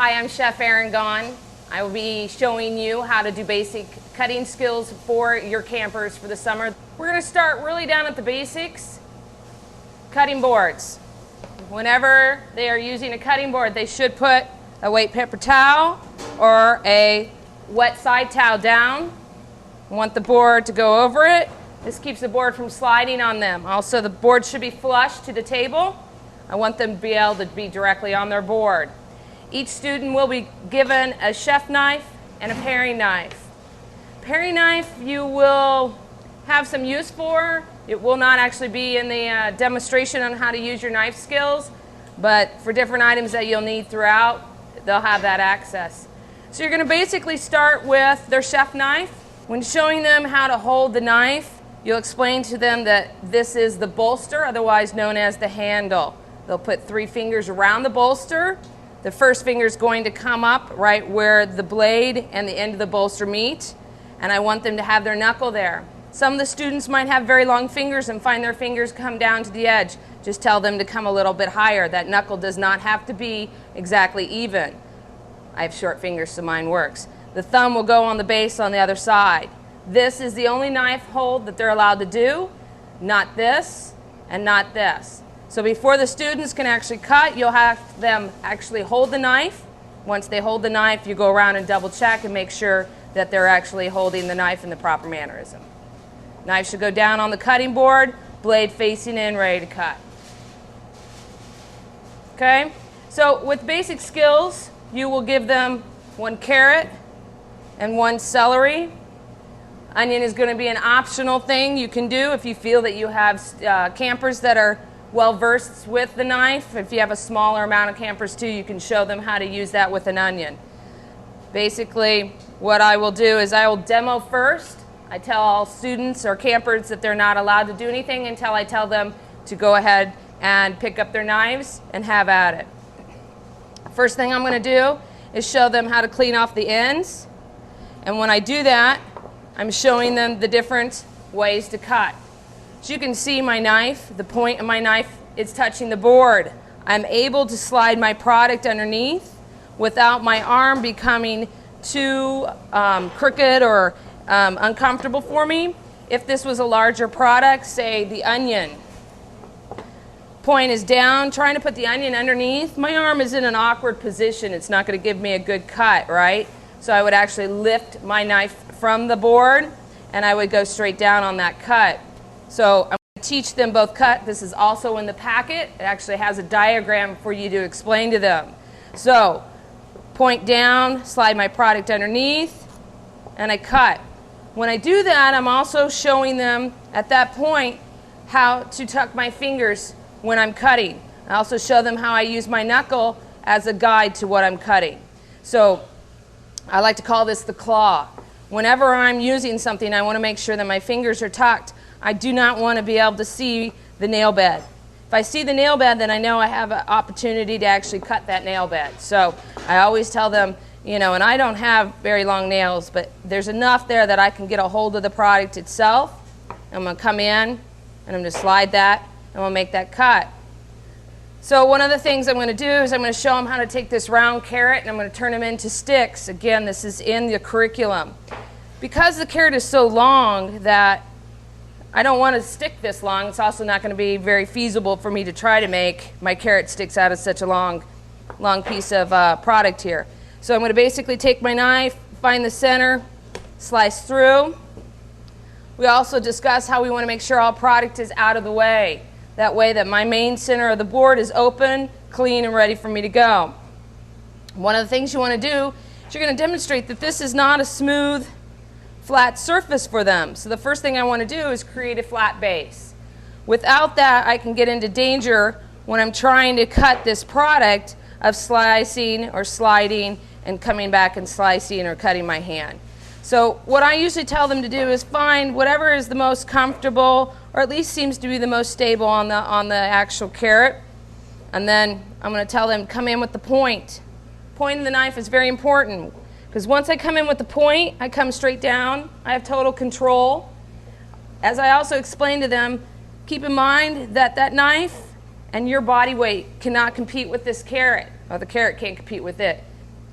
Hi, I'm Chef Erin. I will be showing you how to do basic cutting skills for your campers for the summer. We're going to start really down at the basics. Cutting boards. Whenever they are using a cutting board, they should put a white paper towel or a wet side towel down. You want the board to go over it. This keeps the board from sliding on them. Also, the board should be flush to the table. I want them to be able to be directly on their board. Each student will be given a chef knife and a paring knife. Paring knife you will have some use for. It will not actually be in the demonstration on how to use your knife skills, but for different items that you'll need throughout, they'll have that access. So you're going to basically start with their chef knife. When showing them how to hold the knife, you'll explain to them that this is the bolster, otherwise known as the handle. They'll put 3 fingers around the bolster. The first finger is going to come up right where the blade and the end of the bolster meet, and I want them to have their knuckle there. Some of the students might have very long fingers and find their fingers come down to the edge. Just tell them to come a little bit higher. That knuckle does not have to be exactly even. I have short fingers, so mine works. The thumb will go on the base on the other side. This is the only knife hold that they're allowed to do, not this and not this. So before the students can actually cut, you'll have them actually hold the knife. Once they hold the knife, you go around and double check and make sure that they're actually holding the knife in the proper mannerism. Knife should go down on the cutting board, blade facing in, ready to cut. Okay? So with basic skills, you will give them 1 carrot and 1 celery. Onion is going to be an optional thing you can do if you feel that you have campers that are well versed with the knife. If you have a smaller amount of campers too, you can show them how to use that with an onion. Basically, what I will do is I will demo first. I tell all students or campers that they're not allowed to do anything until I tell them to go ahead and pick up their knives and have at it. First thing I'm going to do is show them how to clean off the ends. And when I do that, I'm showing them the different ways to cut. As you can see, my knife, the point of my knife is touching the board. I'm able to slide my product underneath without my arm becoming too crooked or uncomfortable for me. If this was a larger product, say the onion, point is down, trying to put the onion underneath, my arm is in an awkward position. It's not going to give me a good cut, right? So I would actually lift my knife from the board and I would go straight down on that cut. So I'm going to teach them both cut. This is also in the packet. It actually has a diagram for you to explain to them. So point down, slide my product underneath, and I cut. When I do that, I'm also showing them at that point how to tuck my fingers when I'm cutting. I also show them how I use my knuckle as a guide to what I'm cutting. So I like to call this the claw. Whenever I'm using something, I want to make sure that my fingers are tucked. I do not want to be able to see the nail bed. If I see the nail bed, then I know I have an opportunity to actually cut that nail bed. So I always tell them, you know, and I don't have very long nails, but there's enough there that I can get a hold of the product itself. I'm going to come in, and I'm going to slide that, and we'll make that cut. So one of the things I'm going to do is I'm going to show them how to take this round carrot, and I'm going to turn them into sticks. Again, this is in the curriculum. Because the carrot is so long that I don't want to stick this long, it's also not going to be very feasible for me to try to make my carrot sticks out of such a long piece of product here. So I'm going to basically take my knife, find the center, slice through. We also discuss how we want to make sure all product is out of the way. That way that my main center of the board is open, clean, and ready for me to go. One of the things you want to do is you're going to demonstrate that this is not a smooth, flat surface for them. So the first thing I want to do is create a flat base. Without that, I can get into danger when I'm trying to cut this product of slicing or sliding and coming back and slicing or cutting my hand. So what I usually tell them to do is find whatever is the most comfortable or at least seems to be the most stable on the actual carrot. And then I'm going to tell them come in with the point. Point of the knife is very important because once I come in with the point, I come straight down. I have total control. As I also explained to them, keep in mind that that knife and your body weight cannot compete with this carrot, or the carrot can't compete with it.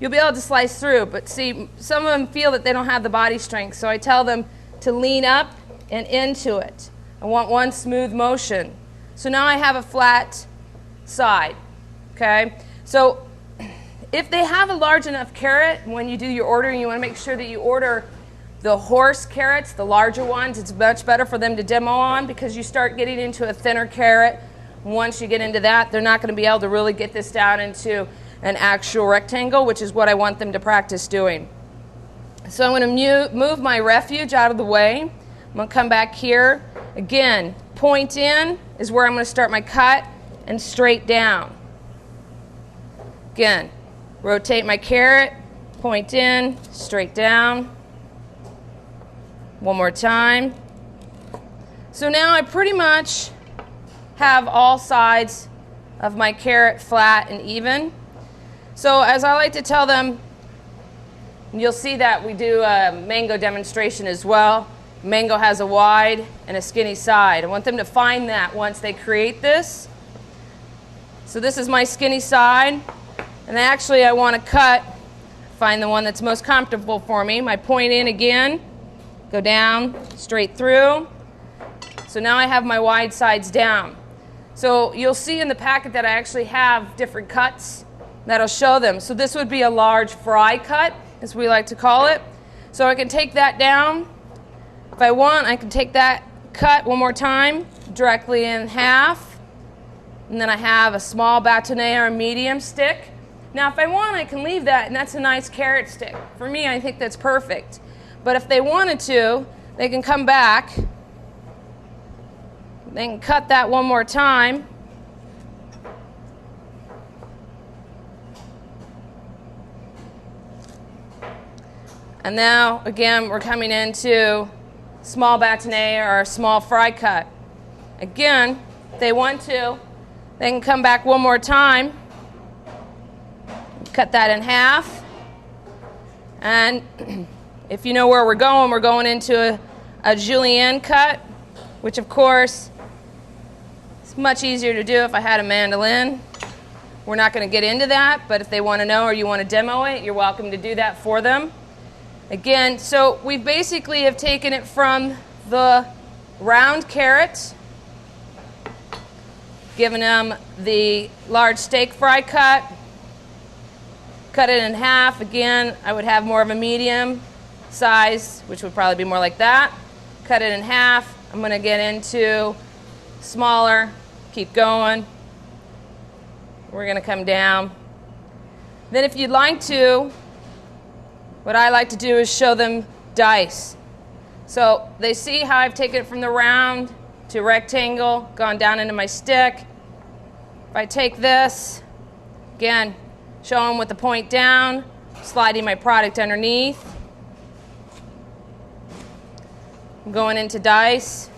you'll be able to slice through. But see, some of them feel that they don't have the body strength, so I tell them to lean up and into it. I want one smooth motion. So now I have a flat side, okay? So if they have a large enough carrot, when you do your ordering, you want to make sure that you order the horse carrots, the larger ones. It's much better for them to demo on, because you start getting into a thinner carrot. Once you get into that, they're not going to be able to really get this down into an actual rectangle, which is what I want them to practice doing. So I'm going to move my refuge out of the way. I'm going to come back here. Again, point in is where I'm going to start my cut, and straight down. Again, rotate my carrot, point in, straight down. One more time. So now I pretty much have all sides of my carrot flat and even. So as I like to tell them, you'll see that we do a mango demonstration as well. Mango has a wide and a skinny side. I want them to find that once they create this. So this is my skinny side, and actually I want to cut, find the one that's most comfortable for me. My point in again, go down, straight through. So now I have my wide sides down. So you'll see in the packet that I actually have different cuts that'll show them. So this would be a large fry cut, as we like to call it. So I can take that down. If I want, I can take that cut one more time, directly in half. And then I have a small bâtonnet or a medium stick. Now if I want, I can leave that, and that's a nice carrot stick. For me, I think that's perfect. But if they wanted to, they can come back. They can cut that one more time. And now, again, we're coming into small bâtonnet or a small fry cut. Again, if they want to, they can come back one more time. Cut that in half. And if you know where we're going into a julienne cut, which of course is much easier to do if I had a mandolin. We're not going to get into that, but if they want to know or you want to demo it, you're welcome to do that for them. Again, so we basically have taken it from the round carrot, given them the large steak fry cut, cut it in half. Again, I would have more of a medium size, which would probably be more like that. Cut it in half. I'm going to get into smaller, keep going. We're going to come down. Then if you'd like to, what I like to do is show them dice. So they see how I've taken it from the round to rectangle, gone down into my stick. If I take this, again, show them with the point down, sliding my product underneath. I'm going into dice.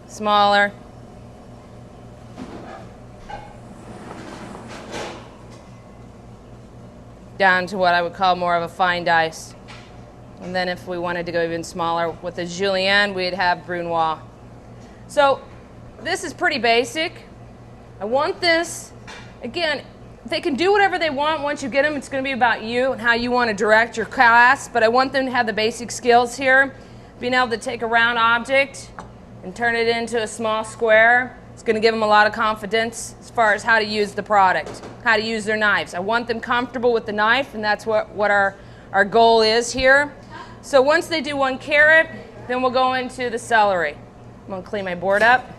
Smaller. Down to what I would call more of a fine dice. And then if we wanted to go even smaller with a julienne, we'd have brunoise. So this is pretty basic. I want this, again, they can do whatever they want once you get them. It's going to be about you and how you want to direct your class, but I want them to have the basic skills here. Being able to take a round object and turn it into a small square. It's going to give them a lot of confidence as far as how to use the product, how to use their knives. I want them comfortable with the knife, and that's what our goal is here. So once they do one carrot, then we'll go into the celery. I'm going to clean my board up.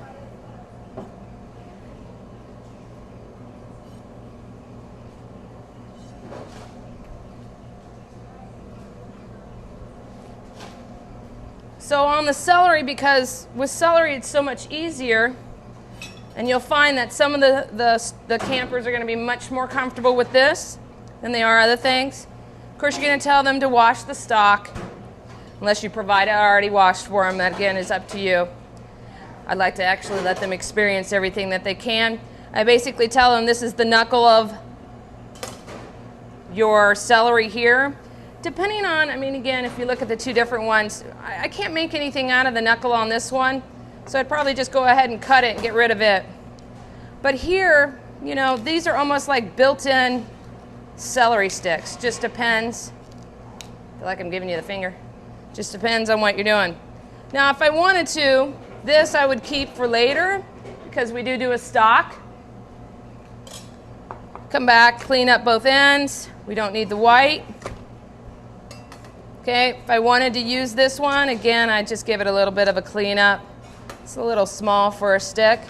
So on the celery, because with celery it's so much easier, and you'll find that some of the campers are going to be much more comfortable with this than they are other things. Of course, you're going to tell them to wash the stock, unless you provide it already washed for them. That, again, is up to you. I'd like to actually let them experience everything that they can. I basically tell them this is the knuckle of your celery here. Depending on, I mean, again, if you look at the two different ones, I can't make anything out of the knuckle on this one, So I'd probably just go ahead and cut it and get rid of it. But here, you know, these are almost like built-in celery sticks. Just depends. I feel like I'm giving you the finger. Just depends on what you're doing. Now, if I wanted to, this I would keep for later because we do a stock. Come back, clean up both ends. We don't need the white. Okay, if I wanted to use this one, again, I'd just give it a little bit of a cleanup. It's a little small for a stick.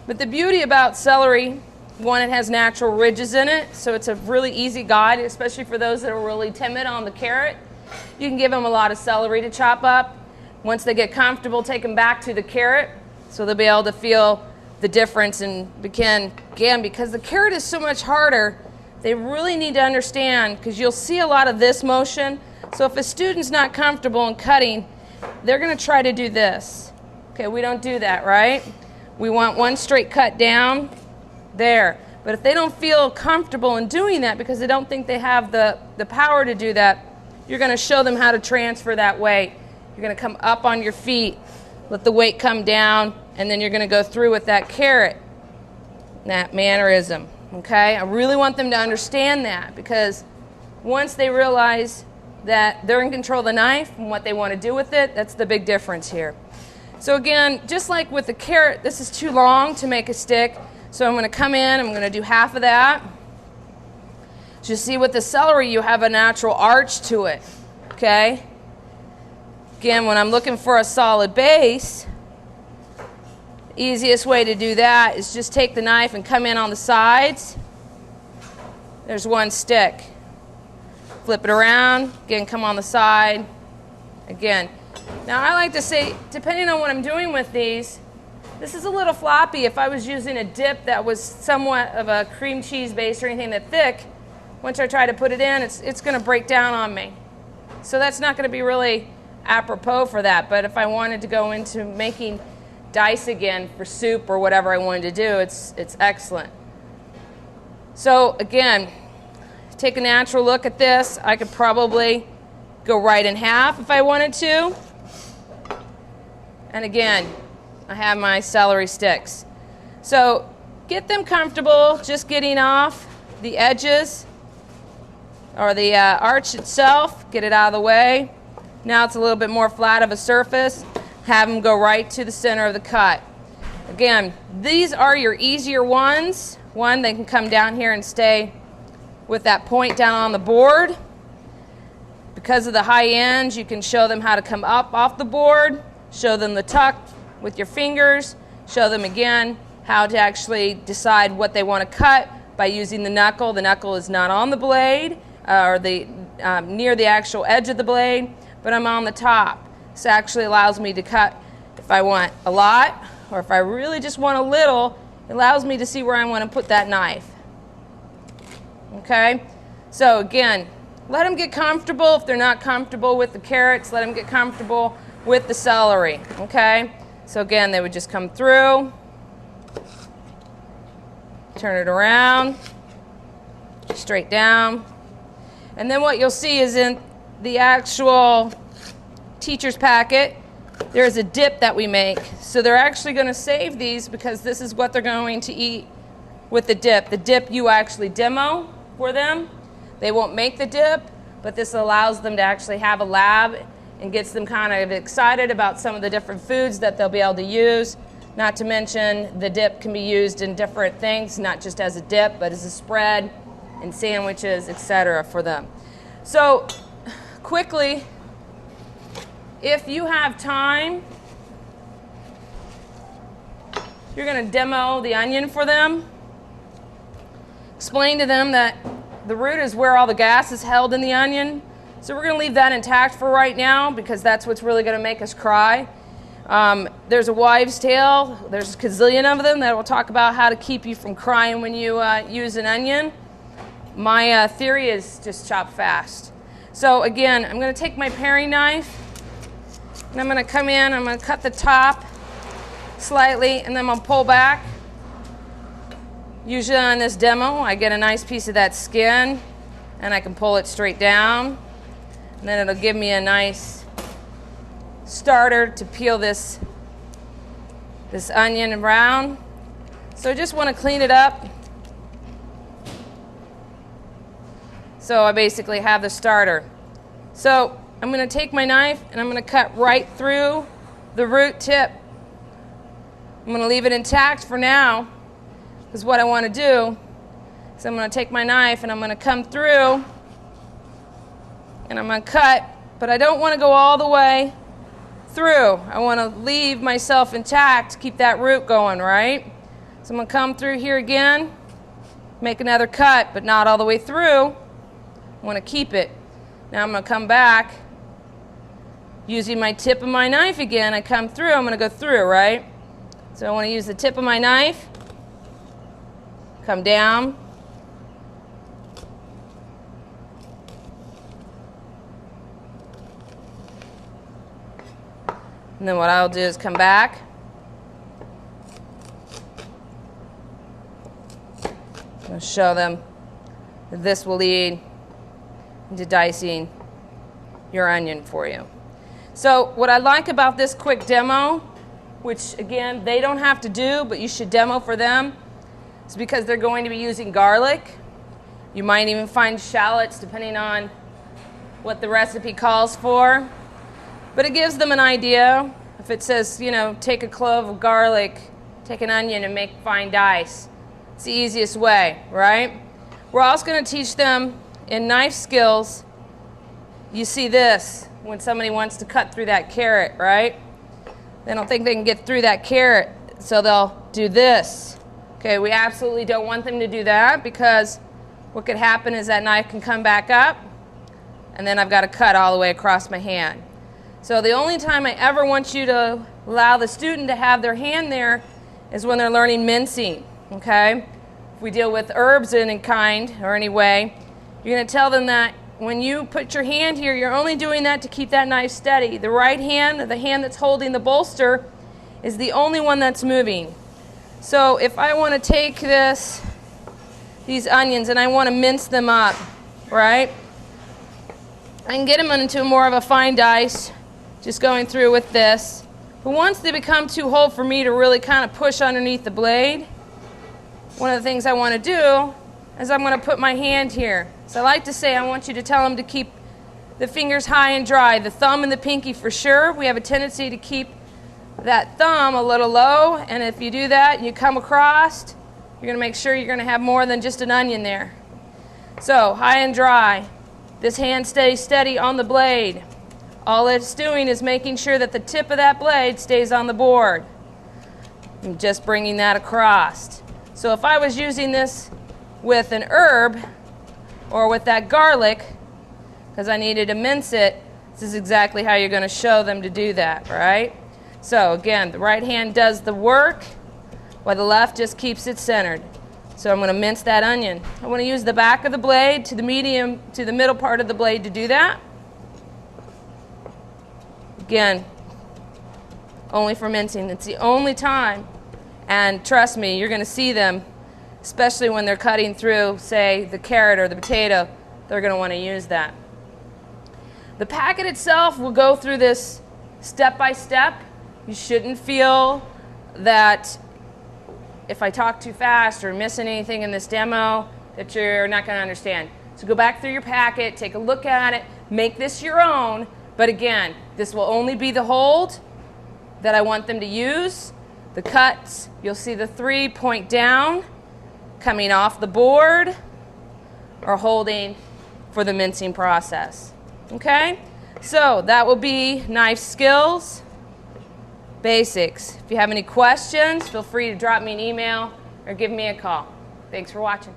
But the beauty about celery, one, it has natural ridges in it, so it's a really easy guide, especially for those that are really timid on the carrot. You can give them a lot of celery to chop up. Once they get comfortable, take them back to the carrot, so they'll be able to feel the difference. And again, because the carrot is so much harder, they really need to understand, because you'll see a lot of this motion. So if a student's not comfortable in cutting, they're going to try to do this. Okay, we don't do that, right? We want one straight cut down there. But if they don't feel comfortable in doing that because they don't think they have the power to do that, you're going to show them how to transfer that weight. You're going to come up on your feet, let the weight come down, and then you're going to go through with that carrot, that mannerism. Okay? I really want them to understand that, because once they realize that they're in control of the knife and what they want to do with it, that's the big difference here. So again, just like with the carrot, this is too long to make a stick. So I'm going to come in, I'm going to do half of that. Just see with the celery, you have a natural arch to it. Okay? Again, when I'm looking for a solid base, easiest way to do that is just take the knife and come in on the sides. There's one stick. Flip it around, again, come on the side, again. Now I like to say, depending on what I'm doing with these, this is a little floppy. If I was using a dip that was somewhat of a cream cheese base or anything that thick, once I try to put it in, it's going to break down on me. So that's not going to be really apropos for that. But if I wanted to go into making dice again for soup or whatever I wanted to do, it's excellent. So again, take a natural look at this. I could probably go right in half if I wanted to. And again, I have my celery sticks. So get them comfortable just getting off the edges or the arch itself. Get it out of the way. Now it's a little bit more flat of a surface. Have them go right to the center of the cut. Again, these are your easier ones. One, they can come down here and stay with that point down on the board. Because of the high ends, you can show them how to come up off the board, show them the tuck with your fingers, show them again how to actually decide what they want to cut by using the knuckle. The knuckle is not on the blade or near the actual edge of the blade, but I'm on the top. This actually allows me to cut if I want a lot, or if I really just want a little, it allows me to see where I want to put that knife. Okay? So again, let them get comfortable. If they're not comfortable with the carrots, let them get comfortable with the celery. Okay? So again, they would just come through, turn it around, straight down. And then what you'll see is in the actual teacher's packet, there's a dip that we make. So they're actually going to save these because this is what they're going to eat with the dip. The dip you actually demo for them. They won't make the dip, but this allows them to actually have a lab and gets them kind of excited about some of the different foods that they'll be able to use. Not to mention the dip can be used in different things, not just as a dip, but as a spread in sandwiches, etc. for them. So quickly, if you have time, you're going to demo the onion for them. Explain to them that the root is where all the gas is held in the onion. So we're going to leave that intact for right now because that's what's really going to make us cry. There's a wives' tale. There's a gazillion of them that will talk about how to keep you from crying when you use an onion. My theory is just chop fast. So again, I'm going to take my paring knife and I'm going to come in. I'm going to cut the top slightly and then I'll pull back. Usually on this demo, I get a nice piece of that skin and I can pull it straight down. And then it'll give me a nice starter to peel this this onion around. So I just want to clean it up. So I basically have the starter. So I'm going to take my knife and I'm going to cut right through the root tip. I'm going to leave it intact for now, because what I want to do is I'm going to take my knife and I'm going to come through and I'm going to cut, but I don't want to go all the way through. I want to leave myself intact, keep that root going, right? So I'm going to come through here again, make another cut, but not all the way through. I want to keep it. Now I'm going to come back using my tip of my knife again. I come through, I'm going to go through, right? So I want to use the tip of my knife, come down, and then what I'll do is come back, I'll show them that this will lead into dicing your onion for you. So what I like about this quick demo, which again they don't have to do, but you should demo for them, is because they're going to be using garlic. You might even find shallots depending on what the recipe calls for. But it gives them an idea. If it says, you know, take a clove of garlic, take an onion and make fine dice. It's the easiest way, right? We're also going to teach them in knife skills. You see this when somebody wants to cut through that carrot, right? They don't think they can get through that carrot, so they'll do this. Okay, we absolutely don't want them to do that, because what could happen is that knife can come back up and then I've got to cut all the way across my hand. So the only time I ever want you to allow the student to have their hand there is when they're learning mincing, okay? If we deal with herbs in any kind or any way, you're going to tell them that when you put your hand here, you're only doing that to keep that knife steady. The right hand, the hand that's holding the bolster, is the only one that's moving. So if I want to take these onions and I want to mince them up, right? I can get them into more of a fine dice, just going through with this. But once they become too whole for me to really kind of push underneath the blade, one of the things I want to do is I'm going to put my hand here. So I like to say I want you to tell them to keep the fingers high and dry, the thumb and the pinky for sure. We have a tendency to keep that thumb a little low, and if you do that and you come across, you're going to make sure you're going to have more than just an onion there. So high and dry. This hand stays steady on the blade. All it's doing is making sure that the tip of that blade stays on the board. I'm just bringing that across. So if I was using this with an herb or with that garlic, because I needed to mince it, this is exactly how you're going to show them to do that, right? So again, the right hand does the work while the left just keeps it centered. So I'm going to mince that onion. I want to use the back of the blade to the middle part of the blade to do that. Again, only for mincing. It's the only time, and trust me, you're going to see them, especially when they're cutting through, say, the carrot or the potato, they're going to want to use that. The packet itself will go through this step by step. You shouldn't feel that if I talk too fast or missing anything in this demo that you're not going to understand. So go back through your packet, take a look at it, make this your own. But again, this will only be the hold that I want them to use. The cuts, you'll see the 3 point down, coming off the board, or holding for the mincing process. Okay? So that will be knife skills, basics. If you have any questions, feel free to drop me an email or give me a call. Thanks for watching.